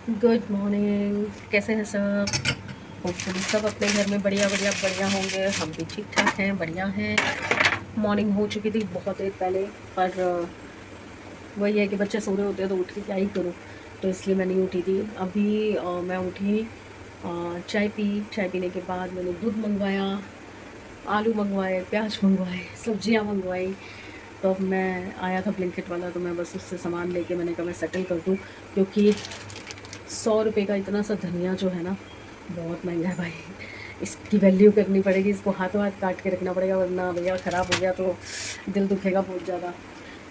Good morning. कैसे हैं सब? होपफुली सब अपने घर में बढ़िया बढ़िया बढ़िया होंगे। हम भी ठीक ठाक हैं, बढ़िया हैं। मॉर्निंग हो चुकी थी बहुत देर पहले, पर वही है कि बच्चे सो रहे होते हैं तो उठ के क्या ही करूँ, तो इसलिए मैं नहीं उठी थी। अभी मैं उठी, चाय पी। चाय पीने के बाद मैंने दूध मंगवाया, आलू मंगवाए, प्याज मंगवाए, सब्जियां मंगवाई। तो अब मैं आया था ब्लिंकिट वाला, तो मैं बस उससे सामान लेके मैंने कहा मैं सेटल कर दूँ, क्योंकि 100 रुपये का इतना सा धनिया जो है ना, बहुत महंगा है भाई। इसकी वैल्यू करनी पड़ेगी, इसको हाथों हाथ काट के रखना पड़ेगा, वरना भैया ख़राब हो गया तो दिल दुखेगा बहुत ज़्यादा।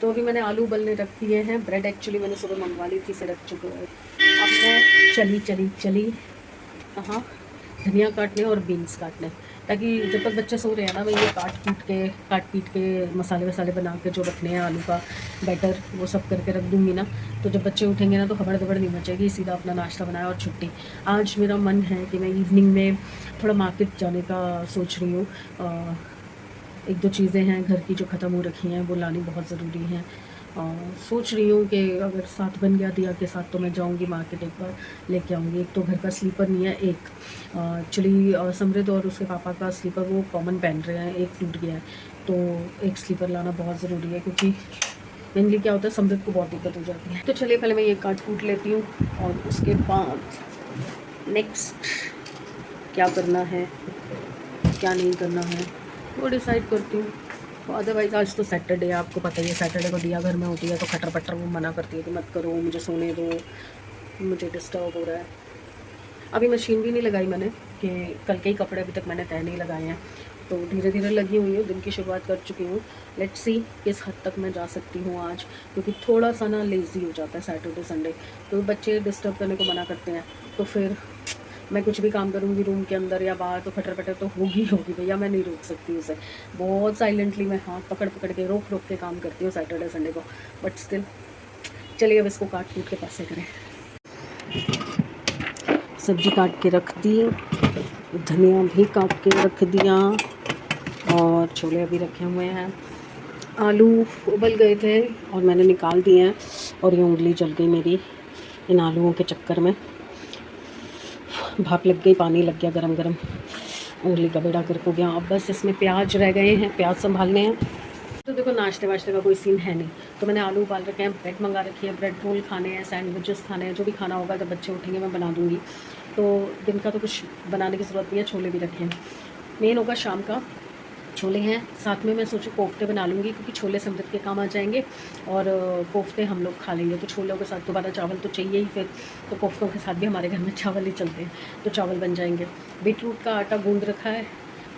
तो अभी मैंने आलू उबलने रख दिए हैं। ब्रेड एक्चुअली मैंने सुबह मंगवा ली थी, से रख चुके हैं। अब मैं चली चली चली कहाँ, धनिया काटने और बीन्स काटने, ताकि जब तक बच्चे सो रहे हैं ना, मैं ये काट पीट के मसाले वसाले बना के जो रखने हैं, आलू का बैटर वो सब करके रख दूँगी ना, तो जब बच्चे उठेंगे ना तो खबड़ दबड़ नहीं मचेगी, सीधा अपना नाश्ता बनाया और छुट्टी। आज मेरा मन है कि मैं इवनिंग में थोड़ा मार्केट जाने का सोच रही हूँ। एक दो चीज़ें हैं घर की जो ख़त्म हो रखी हैं, वो लानी बहुत ज़रूरी हैं। सोच रही हूँ कि अगर साथ बन गया दिया के साथ तो मैं जाऊँगी मार्केट, एक बार लेके आऊँगी। एक तो घर का स्लीपर नहीं है, एक एक्चुअली समृद्ध और उसके पापा का स्लीपर वो कॉमन पहन रहे हैं, एक टूट गया है, तो एक स्लीपर लाना बहुत ज़रूरी है, क्योंकि मेनली क्या होता है, समृद्ध को बहुत दिक्कत हो जाती है। तो चलिए पहले मैं ये काट कूट लेती हूँ, और उसके बाद नेक्स्ट क्या करना है, क्या नहीं करना है, वो डिसाइड करती हूँ। तो अदरवाइज़ आज तो सैटरडे है, आपको पता ही है, सैटरडे को दिया घर में होती है तो खटर पटर वो मना करती है कि मत करो, मुझे सोने दो, मुझे डिस्टर्ब हो रहा है। अभी मशीन भी नहीं लगाई मैंने, कि कल के ही कपड़े अभी तक मैंने तय नहीं लगाए हैं, तो धीरे धीरे लगी हुई हूँ, दिन की शुरुआत कर चुकी हूँ। लेट्स सी किस हद तक मैं जा सकती हूँ आज, क्योंकि थोड़ा सा ना लेज़ी हो जाता है सैटरडे संडे, तो बच्चे डिस्टर्ब करने को मना करते हैं, तो फिर मैं कुछ भी काम करूँगी रूम के अंदर या बाहर तो खटर पटर तो होगी होगी भैया, मैं नहीं रोक सकती उसे। बहुत साइलेंटली मैं हाथ पकड़ पकड़ के रोक रोक के काम करती हूँ सैटरडे संडे को, बट स्टिल चलिए अब इसको काट कूट के पासे करें। सब्जी काट के रख दी, धनिया भी काट के रख दिया, और छोले अभी रखे हुए हैं। आलू उबल गए थे और मैंने निकाल दिए हैं, और ये उंगली जल गई मेरी इन आलूओं के चक्कर में। भाप लग गई, पानी लग गया गरम गरम, उंगली का बेड़ा गर्क हो गया। अब बस इसमें प्याज रह गए हैं, प्याज संभालने हैं। तो देखो नाश्ते वाश्ते का कोई सीन है नहीं, तो मैंने आलू उबाल रखे हैं, ब्रेड मंगा रखी है, ब्रेड रोल खाने हैं, सैंडविचेस खाने हैं, जो भी खाना होगा जब बच्चे उठेंगे मैं बना दूँगी। तो दिन का तो कुछ बनाने की ज़रूरत नहीं है, छोले भी रखे हैं। मेन होगा शाम का, छोले हैं, साथ में मैं सोचूं कोफ्ते बना लूँगी, क्योंकि छोले समृद्ध के काम आ जाएंगे, और कोफ्ते हम लोग खा लेंगे, तो छोलों के साथ दोबारा चावल तो चाहिए ही फिर, तो कोफ्तों के साथ भी हमारे घर में चावल ही चलते हैं, तो चावल बन जाएंगे। बीटरूट का आटा गूंद रखा है,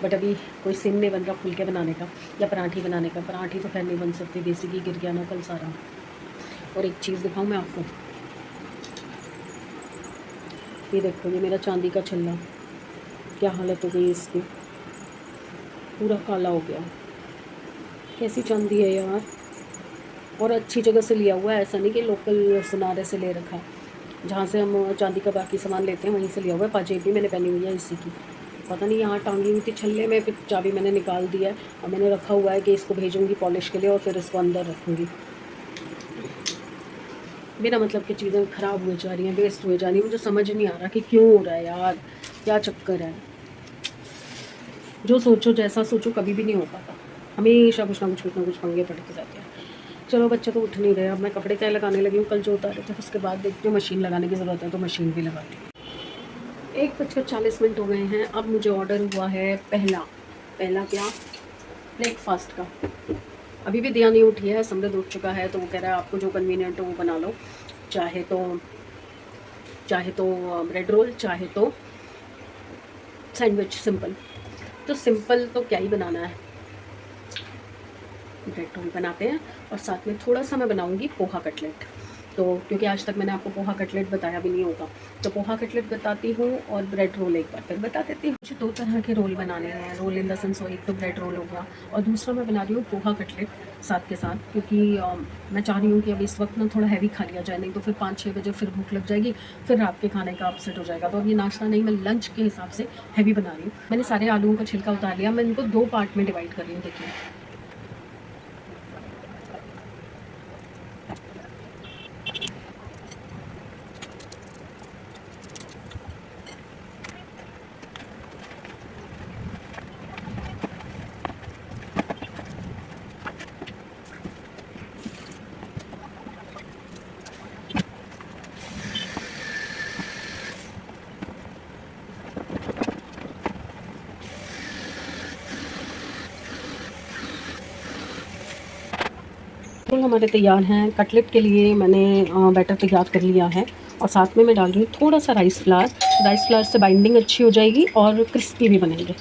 बट अभी कोई सीन नहीं बन रहा फुलके बनाने का या पराठी बनाने का। पराठी तो खैर नहीं बन सकती, देसी घी गिर गया ना कल सारा। और एक चीज़ दिखाऊँ मैं आपको, ये देखो, ये मेरा चांदी का छल्ला, क्या हालत हो गई इसकी, पूरा काला हो गया। कैसी चांदी है यार, और अच्छी जगह से लिया हुआ है, ऐसा नहीं कि लोकल सुनारे से ले रखा, जहाँ से हम चांदी का बाकी सामान लेते हैं वहीं से लिया हुआ है। पाजेब भी मैंने पहनी हुई है इसी की, पता नहीं यहाँ टांगी हुई थी छल्ले में, फिर चाबी मैंने निकाल दी है, और मैंने रखा हुआ है कि इसको भेजूँगी पॉलिश के लिए और फिर इसको अंदर रखूँगी। बिना मतलब की चीज़ें ख़राब हुई जा रही हैं, वेस्ट हुई जा रही हैं, मुझे समझ नहीं आ रहा कि क्यों हो रहा है यार, क्या चक्कर है। जो सोचो जैसा सोचो कभी भी नहीं हो पाता, हमेशा कुछ ना कुछ पंगे पड़ते जाते हैं। चलो बच्चे तो उठ नहीं रहे, अब मैं कपड़े तय लगाने लगी हूँ, कल जो उतारे थे उसके बाद देखती हूँ मशीन लगाने की ज़रूरत है तो मशीन भी लगाती हूँ। 1:40 हो गए हैं। अब मुझे ऑर्डर हुआ है पहला पहला क्या, ब्रेकफास्ट का। अभी भी दिया नहीं उठी है, समृद्ध उठ चुका है, तो वो कह रहा है आपको जो कन्वीनियंट हो वो बना लो, चाहे तो ब्रेड रोल, चाहे तो सैंडविच सिंपल। तो सिंपल तो क्या ही बनाना है, ब्रेड रोल बनाते हैं, और साथ में थोड़ा सा मैं बनाऊंगी पोहा कटलेट। तो क्योंकि आज तक मैंने आपको पोहा कटलेट बताया भी नहीं होगा, तो पोहा कटलेट बताती हूँ, और ब्रेड रोल एक बार फिर बता देती हूँ। मुझे 2 तरह के रोल बनाने हैं, रोल इन द सेंस, एक तो ब्रेड रोल हो गया, और दूसरा मैं बना रही हूँ पोहा कटलेट साथ के साथ, क्योंकि मैं चाह रही हूँ कि अब इस वक्त ना थोड़ा हैवी खा लिया जाए, नहीं तो फिर 5-6 बजे फिर भूख लग जाएगी, फिर रात के खाने का अपसेट हो जाएगा। तो अब ये नाश्ता नहीं, मैं लंच के हिसाब से हैवी बना रही हूँ। मैंने सारे आलूओं का छिलका उतार लिया, मैं इनको 2 पार्ट में डिवाइड कर रही हूँ, देखिए। बिल्कुल हमारे तैयार हैं। कटलेट के लिए मैंने बैटर तैयार कर लिया है और साथ में मैं डाल रही हूँ थोड़ा सा राइस फ्लावर। राइस फ्लावर से बाइंडिंग अच्छी हो जाएगी और क्रिस्पी भी बनेंगे।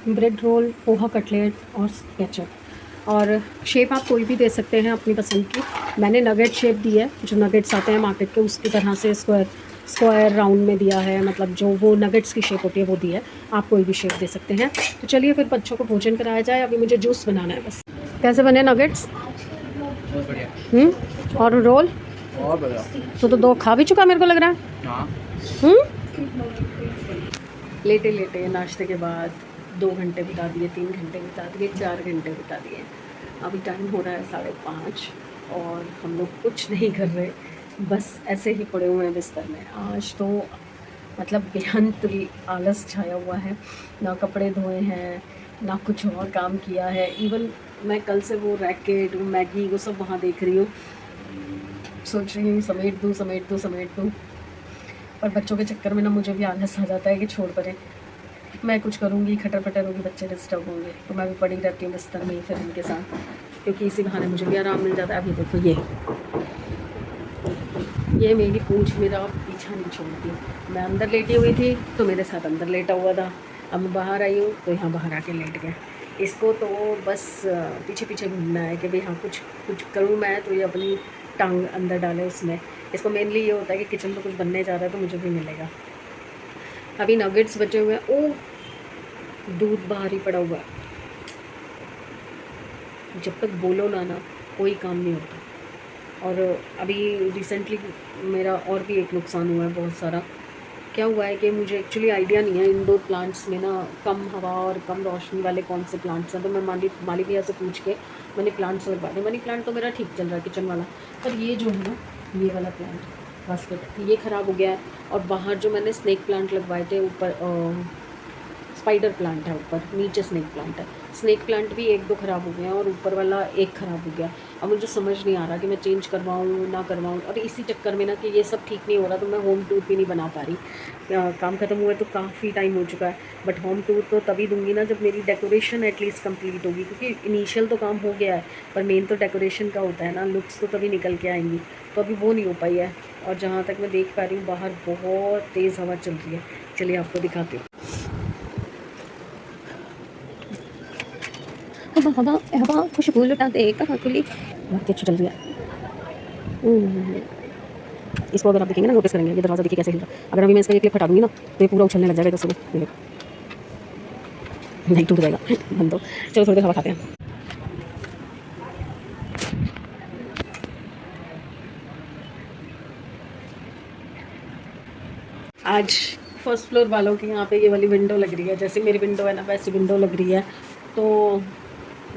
ब्रेड रोल, पोहा कटलेट और केचप। और शेप आप कोई भी दे सकते हैं अपनी पसंद की। मैंने नगेट शेप दी है, जो नगेट्स आते हैं मार्केट के उसकी तरह से स्क्वायर राउंड में दिया है, मतलब जो वो नगेट्स की शेप होती है वो दी है। आप कोई भी शेप दे सकते हैं। तो चलिए फिर बच्चों को भोजन कराया जाए। अभी मुझे जूस बनाना है बस। कैसे बने नगेट्स? और रोल? तो दो खा भी चुका मेरे को लग रहा है। लेटे लेटे नाश्ते के बाद 2 घंटे बिता दिए, 3 घंटे बिता दिए, 4 घंटे बिता दिए। अभी टाइम हो रहा है 5:30 और हम लोग कुछ नहीं कर रहे, बस ऐसे ही पड़े हुए हैं बिस्तर में। आज तो मतलब बेअंत आलस छाया हुआ है। ना कपड़े धोए हैं, ना कुछ और काम किया है। इवन मैं कल से वो रैकेट, वो मैगी, वो सब वहाँ देख रही हूँ, सोच रही हूँ समेट दूँ। और बच्चों के चक्कर में ना मुझे भी आलस आ जाता है कि छोड़ पड़े, मैं कुछ करूँगी, खटर पटर होगी, बच्चे डिस्टर्ब होंगे, तो मैं भी पड़ी रहती हूँ बिस्तर में ही फिर उनके साथ, क्योंकि इसी बहाने मुझे भी आराम मिल जाता है। अभी देखो ये मेरी पूंछ मेरा पीछा नहीं छोड़ती। मैं अंदर लेटी हुई थी तो मेरे साथ अंदर लेटा हुआ था, अब मैं बाहर आई हूँ तो यहाँ बाहर आके लेट गया। इसको तो बस पीछे पीछे घूमना है कि भाई हाँ कुछ करूँ मैं तो ये अपनी टांग अंदर डाले उसमें। इसको मेनली ये होता है कि किचन में कुछ बनने जा रहा है तो मुझे भी मिलेगा। अभी नगेट्स बचे हुए हैं। ओह, दूध बाहर ही पड़ा हुआ है। जब तक बोलो ना कोई काम नहीं होता। और अभी रिसेंटली मेरा और भी एक नुकसान हुआ है बहुत सारा। क्या हुआ है कि मुझे एक्चुअली आइडिया नहीं है इंडोर प्लांट्स में ना कम हवा और कम रोशनी वाले कौन से प्लांट्स हैं। तो मैं माली भैया से पूछ के मनी प्लांट्स लगवा दें। मनी प्लांट तो मेरा ठीक चल रहा है किचन वाला, पर ये जो है ना ये वाला प्लांट बास्केट ये ख़राब हो गया है। और बाहर जो मैंने स्नेक प्लांट लगवाए थे, ऊपर स्पाइडर प्लांट है, ऊपर नीचे स्नेक प्लांट है। स्नेक प्लांट भी 1-2 ख़राब हो गए हैं और ऊपर वाला एक ख़राब हो गया। अब मुझे समझ नहीं आ रहा कि मैं चेंज करवाऊँ ना करवाऊँ। और इसी चक्कर में ना कि ये सब ठीक नहीं हो रहा तो मैं होम टूर भी नहीं बना पा रही। काम ख़त्म हुआ है तो काफ़ी टाइम हो चुका है, बट होम टूर तो तभी दूंगी ना जब मेरी डेकोरेशन एटलीस्ट कंप्लीट होगी, क्योंकि इनिशियल तो काम हो गया है पर मेन तो डेकोरेशन का होता है ना, लुक्स तो तभी निकल के आएंगी। तो अभी वो नहीं हो पाई है। और जहाँ तक मैं देख पा रही हूँ बाहर बहुत तेज़ हवा चल रही है। चलिए आपको दिखाती हूँ। हवा खुशबू लुटाते कहाँ खुली, बहुत अच्छी चल रही है। इसको अगर आप देखेंगे ना, नोटिस करेंगे ये दरवाज़ा देखिए कैसे हिल रहा है। अगर अभी मैं इसका ये क्लिप हटा दूँगी ना तो ये पूरा उछलने लग जाएगा। तो नहीं टूट जाएगा बंद दो। चलो थोड़ी देर हवा खाते हैं। आज फर्स्ट फ्लोर वालों के यहाँ पे ये वाली विंडो लग रही है, जैसे मेरी विंडो है ना वैसी विंडो लग रही है। तो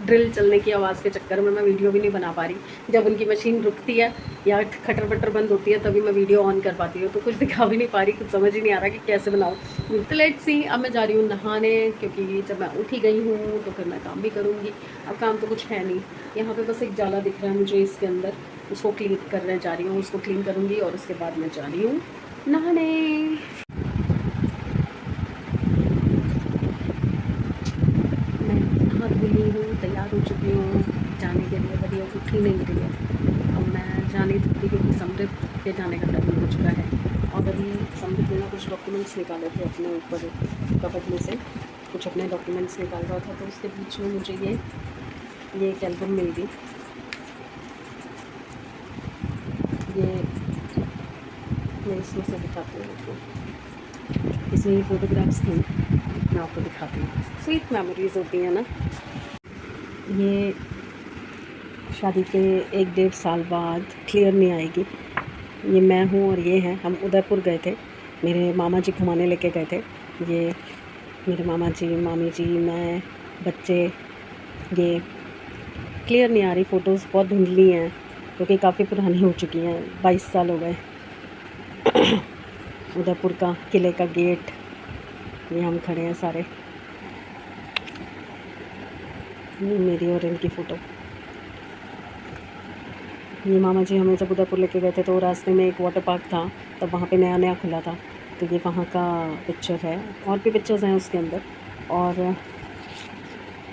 ड्रिल चलने की आवाज़ के चक्कर में मैं वीडियो भी नहीं बना पा रही। जब उनकी मशीन रुकती है या खटर पटर बंद होती है तभी मैं वीडियो ऑन कर पाती हूँ। तो कुछ दिखा भी नहीं पा रही, कुछ समझ ही नहीं आ रहा कि कैसे बनाऊँ। तो लेट्स सी, अब मैं जा रही हूँ नहाने, क्योंकि जब मैं उठी गई हूँ तो फिर मैं काम भी करूँगी। अब काम तो कुछ है नहीं। यहाँ पर बस एक जाला दिख रहा है मुझे इसके अंदर, उसको क्लीन करने जा रही हूँ। उसको क्लीन करूँगी और उसके बाद मैं जा रही हूँ नहाने। तैयार हो चुकी हूँ जाने के लिए, बड़ी उठी नहीं रही है। अब मैं जा नहीं सकती क्योंकि समृद्ध के जाने का टाइम हो चुका है। और अभी समृद्ध ने कुछ डॉक्यूमेंट्स निकाले थे अपने ऊपर कपट में से, कुछ अपने डॉक्यूमेंट्स निकाल रहा था। तो उसके बीच में मुझे ये एक एल्बम मिल गई। ये मैं इसमें से दिखाती हूँ, इसमें ये फ़ोटोग्राफ्स थी, मैं आपको दिखाती हूँ। स्वीट मेमोरीज़ होती हैं ना। ये शादी के 1-1.5 साल बाद क्लियर नहीं आएगी। ये मैं हूँ और ये है। हम उदयपुर गए थे, मेरे मामा जी घुमाने लेके गए थे। ये मेरे मामा जी, मामी जी, मैं, बच्चे। ये क्लियर नहीं आ रही फ़ोटोज़, बहुत धुंधली हैं क्योंकि काफ़ी पुरानी हो चुकी हैं। 22 साल हो गए। उदयपुर का किले का गेट, ये हम खड़े हैं सारे। ये मेरी और इनकी फ़ोटो। ये मामा जी हमें जब उदयपुर लेके गए थे तो रास्ते में एक वाटर पार्क था, तब वहाँ पे नया नया खुला था, तो ये वहाँ का पिक्चर है। और भी पिक्चर्स हैं उसके अंदर। और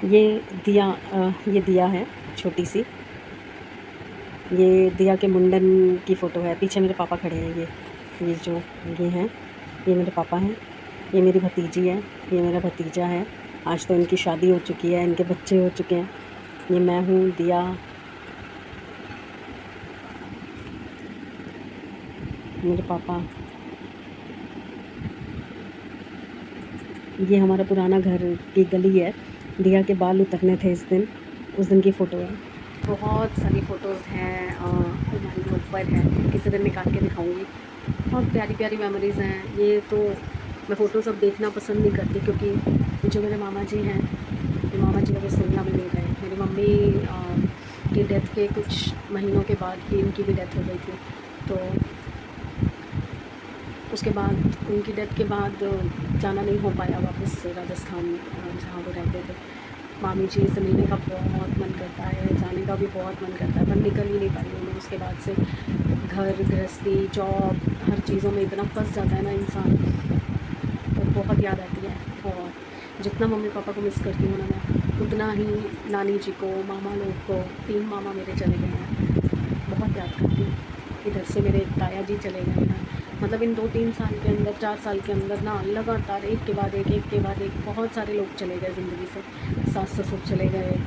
ये दिया है छोटी सी, ये दिया के मुंडन की फ़ोटो है। पीछे मेरे पापा खड़े हैं, ये जो ये हैं, ये मेरे पापा हैं। ये मेरी भतीजी है, ये मेरा भतीजा है। आज तो इनकी शादी हो चुकी है, इनके बच्चे हो चुके हैं। ये मैं हूँ, दिया, मेरे पापा। ये हमारा पुराना घर की गली है। दिया के बाल उतरने थे उस दिन की फ़ोटो है। बहुत सारी फ़ोटोज़ हैं हमारी ऊपर है, किसी दिन निकाल के दिखाऊंगी। बहुत प्यारी प्यारी मेमोरीज़ हैं। ये तो मैं फ़ोटोज़ अब देखना पसंद नहीं करती, क्योंकि जो मेरे मामा जी हैं, ये मामा जी अभी दुनिया में नहीं रहे। मेरी मम्मी की डेथ के कुछ महीनों के बाद ही इनकी भी डेथ हो गई थी। तो उसके बाद उनकी डेथ के बाद जाना नहीं हो पाया वापस राजस्थान जहाँ वो रहते थे। मामी जी से मिलने का बहुत मन करता है, जाने का भी बहुत मन करता है, पर निकल ही नहीं पाई हूँ। उसके बाद से घर गृहस्थी जॉब हर चीज़ों में इतना फंस जाता है ना इंसान, और बहुत याद आती है बहुत। जितना मम्मी पापा को मिस करती हूँ ना मैं, उतना ही नानी जी को, मामा लोग को, 3 मामा मेरे चले गए हैं, बहुत याद करती हूँ। इधर से मेरे ताया जी चले गए हैं। मतलब इन 2-3 साल के अंदर, 4 साल के अंदर ना लगातार एक के बाद एक बहुत सारे लोग चले गए ज़िंदगी से। सास ससुर चले गए,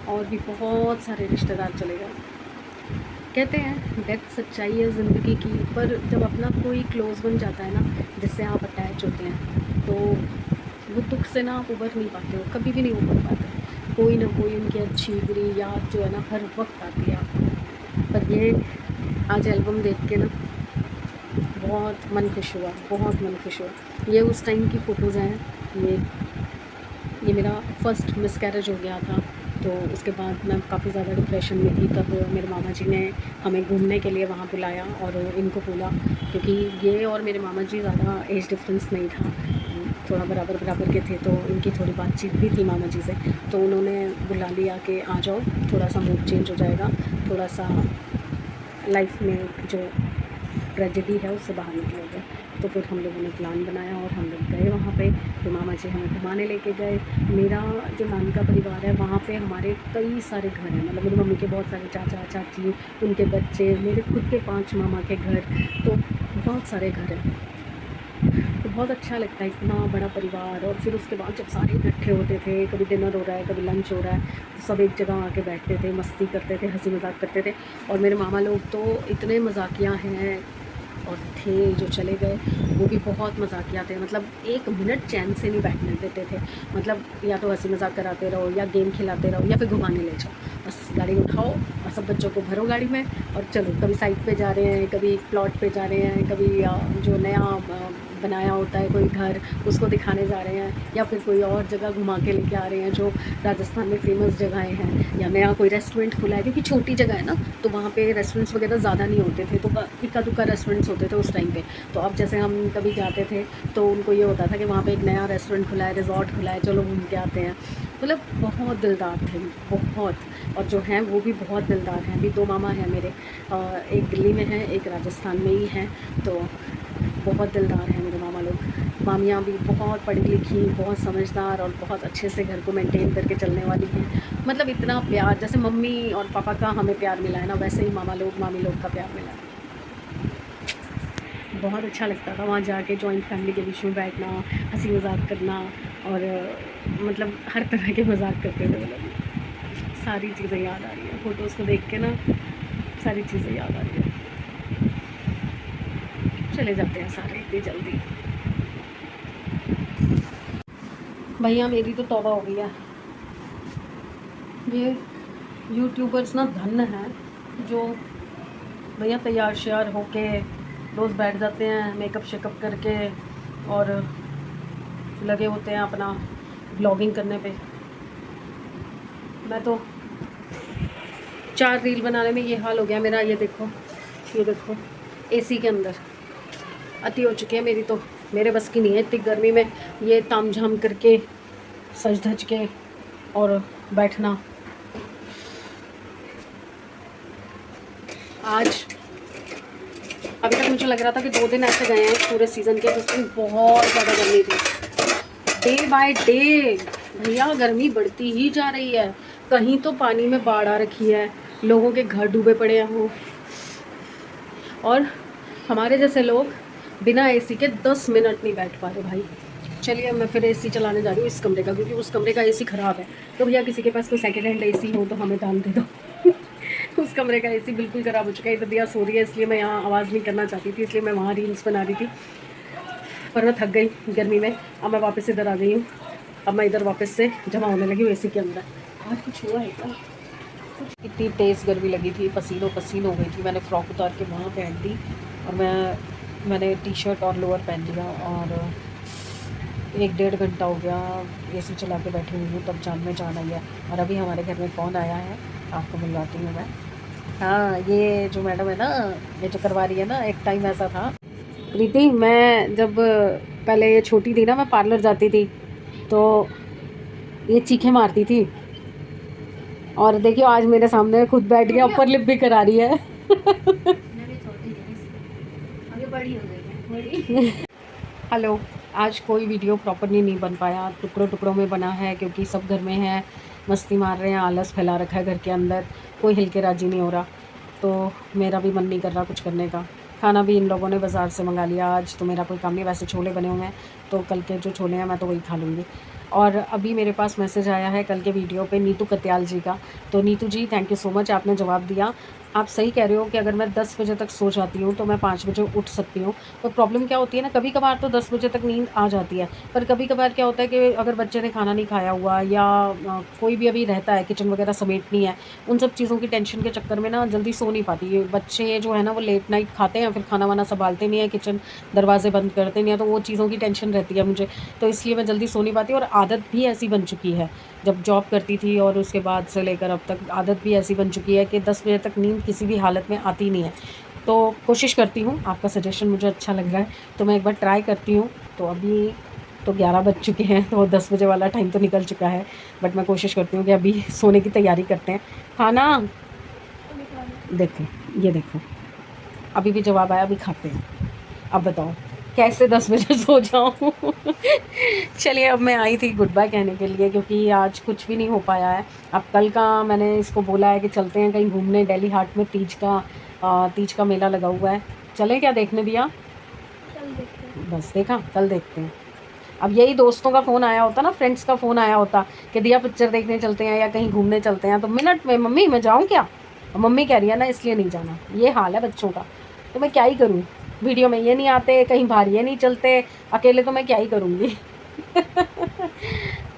और भी बहुत सारे रिश्तेदार चले गए। कहते हैं डेथ सच्चाई है ज़िंदगी की, पर जब अपना कोई क्लोज़ बन जाता है ना, जिससे आप अटैच होते हैं, तो वो दुख से ना आप उबर नहीं पाते हो, कभी भी नहीं उबर पाते। कोई ना कोई उनकी अच्छी बुरी याद जो है ना हर वक्त आती है आपको। पर ये आज एल्बम देख के ना बहुत मन खुश हुआ, बहुत मन खुश हुआ। ये उस टाइम की फ़ोटोज़ हैं। ये मेरा फर्स्ट मिसकैरेज हो गया था, तो उसके बाद मैं काफ़ी ज़्यादा डिप्रेशन में थी। तब मेरे मामा जी ने हमें घूमने के लिए वहाँ बुलाया और इनको बोला, क्योंकि ये और मेरे मामा जी ज़्यादा एज डिफरेंस नहीं था, थोड़ा बराबर के थे, तो इनकी थोड़ी बातचीत भी थी मामा जी से। तो उन्होंने बुला लिया कि आ जाओ, थोड़ा सा मूड चेंज हो जाएगा, थोड़ा सा लाइफ में जो ट्रेजेडी है उससे बाहर निकलोगे। तो फिर हम लोगों ने प्लान बनाया और हम लोग गए वहाँ पे। तो मामा जी हमें घुमाने लेके गए। मेरा जो नानी का परिवार है वहाँ पे हमारे कई सारे घर हैं, मतलब मेरी मम्मी के बहुत सारे चाचा चाची, उनके बच्चे, मेरे खुद के 5 मामा के घर, तो बहुत सारे घर हैं। तो बहुत अच्छा लगता है इतना बड़ा परिवार। और फिर उसके बाद जब सारे इकट्ठे होते थे, कभी डिनर हो रहा है, कभी लंच हो रहा है, तो सब एक जगह आके बैठते थे, मस्ती करते थे, हंसी मजाक करते थे। और मेरे मामा लोग तो इतने मजाकिया हैं, और थे जो चले गए वो भी बहुत मजाकिया थे। मतलब 1 मिनट चैन से नहीं बैठने देते थे। मतलब या तो हंसी मजाक कराते रहो, या गेम खिलाते रहो, या फिर घुमाने ले जाओ। बस गाड़ी उठाओ और सब बच्चों को भरो गाड़ी में और चलो। कभी साइड पे जा रहे हैं, कभी प्लॉट पे जा रहे हैं, कभी जो नया बनाया होता है कोई घर, उसको दिखाने जा रहे हैं, या फिर कोई और जगह घुमा के लेके आ रहे हैं जो राजस्थान में फ़ेमस जगहें हैं, या नया कोई रेस्टोरेंट खुला है, क्योंकि छोटी जगह है ना, तो वहाँ पे रेस्टोरेंट्स वगैरह ज़्यादा नहीं होते थे, तो इक्का दुक्का रेस्टोरेंट्स होते थे उस टाइम पे। तो अब जैसे हम कभी जाते थे तो उनको ये होता था कि वहाँ पे एक नया रेस्टोरेंट खुला है, रिजॉर्ट खुला है, चलो घूम के आते हैं। मतलब बहुत दिलदार थे, बहुत। और जो हैं वो भी बहुत दिलदार हैं। अभी 2 मामा हैं मेरे, एक दिल्ली में है, एक राजस्थान में ही है। तो बहुत दिलदार हैं मेरे मामा लोग। मामियाँ भी बहुत पढ़ी लिखी, बहुत समझदार, और बहुत अच्छे से घर को मेंटेन करके चलने वाली हैं। मतलब इतना प्यार, जैसे मम्मी और पापा का हमें प्यार मिला है ना, वैसे ही मामा लोग मामी लोग का प्यार मिला है। बहुत अच्छा लगता था वहाँ जाके जॉइंट फैमिली के बीच में बैठना, हंसी मजाक करना, और मतलब हर तरह के मजाक करते थे। मतलब सारी चीज़ें याद आ रही हैं फ़ोटोज़ को देख के ना, सारी चीज़ें याद आ रही हैं। चले जाते हैं सारे इतनी जल्दी। भैया मेरी तो तौबा हो गई है। ये यूट्यूबर्स ना धन्य हैं, जो भैया तैयार श्यार होके रोज़ बैठ जाते हैं मेकअप शेकअप करके, और लगे होते हैं अपना ब्लॉगिंग करने पे। मैं तो 4 रील बनाने में ये हाल हो गया मेरा। ये देखो एसी के अंदर अति हो चुकी है मेरी, तो मेरे बस की नहीं है इतनी गर्मी में ये ताम झाम करके सज धज के और बैठना। आज अभी तक मुझे लग रहा था कि 2 दिन ऐसे गए हैं पूरे सीज़न के जिसमें बहुत ज़्यादा गर्मी थी। डे बाय डे भैया गर्मी बढ़ती ही जा रही है। कहीं तो पानी में बाढ़ आ रखी है, लोगों के घर डूबे पड़े हैं वो, और हमारे जैसे लोग बिना एसी के 10 मिनट नहीं बैठ पा रहे भाई। चलिए मैं फिर एसी चलाने जा रही हूँ इस कमरे का, क्योंकि उस कमरे का एसी ख़राब है। तो भैया किसी के पास कोई सेकेंड हैंड एसी हो तो हमें दान दे दो। उस कमरे का एसी बिल्कुल ख़राब हो चुका है। इधर दिया सो रही है, इसलिए मैं यहाँ आवाज़ नहीं करना चाहती थी, इसलिए मैं वहाँ रील्स बना रही थी, पर मैं थक गई गर्मी में। अब मैं वापस इधर आ गई हूँ। अब मैं इधर वापस से जमा होने लगी हूँ एसी के अंदर। आज कुछ हुआ है क्या? इतनी तेज़ गर्मी लगी थी, पसीनो पसीन हो गई थी। मैंने फ़्रॉक उतार के वहाँ पहन दी और मैंने टी शर्ट और लोअर पहन लिया, और 1-1.5 घंटा हो गया एसी चला के बैठी हुई हूँ, तब जान में जान आई है। और अभी हमारे घर में कौन आया है आपको मिलवाती हूँ मैं। हाँ, ये जो मैडम है ना, ये जो करवा रही है ना, एक टाइम ऐसा था प्रीति, मैं जब पहले ये छोटी थी ना, मैं पार्लर जाती थी तो ये चीखें मारती थी, और देखियो आज मेरे सामने खुद बैठ के अपर लिप भी करा रही है। हेलो, आज कोई वीडियो प्रॉपरली नहीं बन पाया, टुकड़ों टुकड़ों में बना है, क्योंकि सब घर में हैं, मस्ती मार रहे हैं, आलस फैला रखा है घर के अंदर, कोई हिल के राजी नहीं हो रहा। तो मेरा भी मन नहीं कर रहा कुछ करने का। खाना भी इन लोगों ने बाज़ार से मंगा लिया, आज तो मेरा कोई काम नहीं। वैसे छोले बने हुए हैं, तो कल के जो छोले हैं मैं तो वही खा लूँगी। और अभी मेरे पास मैसेज आया है कल के वीडियो पे नीतू कत्याल जी का। तो नीतू जी, थैंक यू सो मच, आपने जवाब दिया। आप सही कह रहे हो कि अगर मैं 10 बजे तक सो जाती हूँ तो मैं 5 बजे उठ सकती हूँ। तो प्रॉब्लम क्या होती है ना, कभी कभार तो 10 बजे तक नींद आ जाती है, पर कभी कभार क्या होता है कि अगर बच्चे ने खाना नहीं खाया हुआ, या कोई भी अभी रहता है, किचन वगैरह समेटनी है, उन सब चीज़ों की टेंशन के चक्कर में ना जल्दी सो नहीं पाती। ये बच्चे जो है ना वो लेट नाइट खाते हैं, फिर खाना वाना संभालते नहीं है, किचन दरवाजे बंद करते नहीं है, तो वो चीज़ों की टेंशन रहती है मुझे। तो इसलिए मैं जल्दी सो नहीं पाती, और आदत भी ऐसी बन चुकी है, जब जॉब करती थी और उसके बाद से लेकर अब तक आदत भी ऐसी बन चुकी है कि 10 बजे तक नींद किसी भी हालत में आती नहीं है। तो कोशिश करती हूँ, आपका सजेशन मुझे अच्छा लग रहा है तो मैं एक बार ट्राई करती हूँ। तो अभी तो 11 बज चुके हैं, तो 10 बजे वाला टाइम तो निकल चुका है, बट मैं कोशिश करती हूँ कि अभी सोने की तैयारी करते हैं। खाना देखो, ये देखो, अभी भी जवाब आया, अभी खाते हैं। अब बताओ कैसे 10 बजे सो जाऊँ। चलिए, अब मैं आई थी गुड बाय कहने के लिए, क्योंकि आज कुछ भी नहीं हो पाया है। अब कल का मैंने इसको बोला है कि चलते हैं कहीं घूमने, दिल्ली हाट में तीज का मेला लगा हुआ है, चलें क्या देखने दिया? कल देखते हैं। बस देखा, कल देखते हैं। अब यही दोस्तों का फ़ोन आया होता ना, फ्रेंड्स का फ़ोन आया होता कि दिया पिक्चर देखने चलते हैं या कहीं घूमने चलते हैं, तो मिनट में मम्मी मैं जाऊँ क्या? मम्मी कह रही है ना, इसलिए नहीं जाना। ये हाल है बच्चों का, तो मैं क्या ही करूँ। वीडियो में ये नहीं आते, कहीं बाहर ये नहीं चलते, अकेले तो मैं क्या ही करूँगी।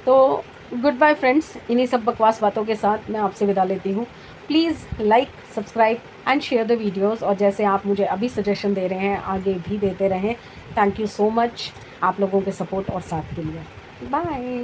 तो गुड बाय फ्रेंड्स, इन्हीं सब बकवास बातों के साथ मैं आपसे विदा लेती हूँ। Please like, subscribe and share the videos, और जैसे आप मुझे अभी सजेशन दे रहे हैं आगे भी देते रहें। थैंक यू सो मच आप लोगों के सपोर्ट और साथ के लिए। बाय।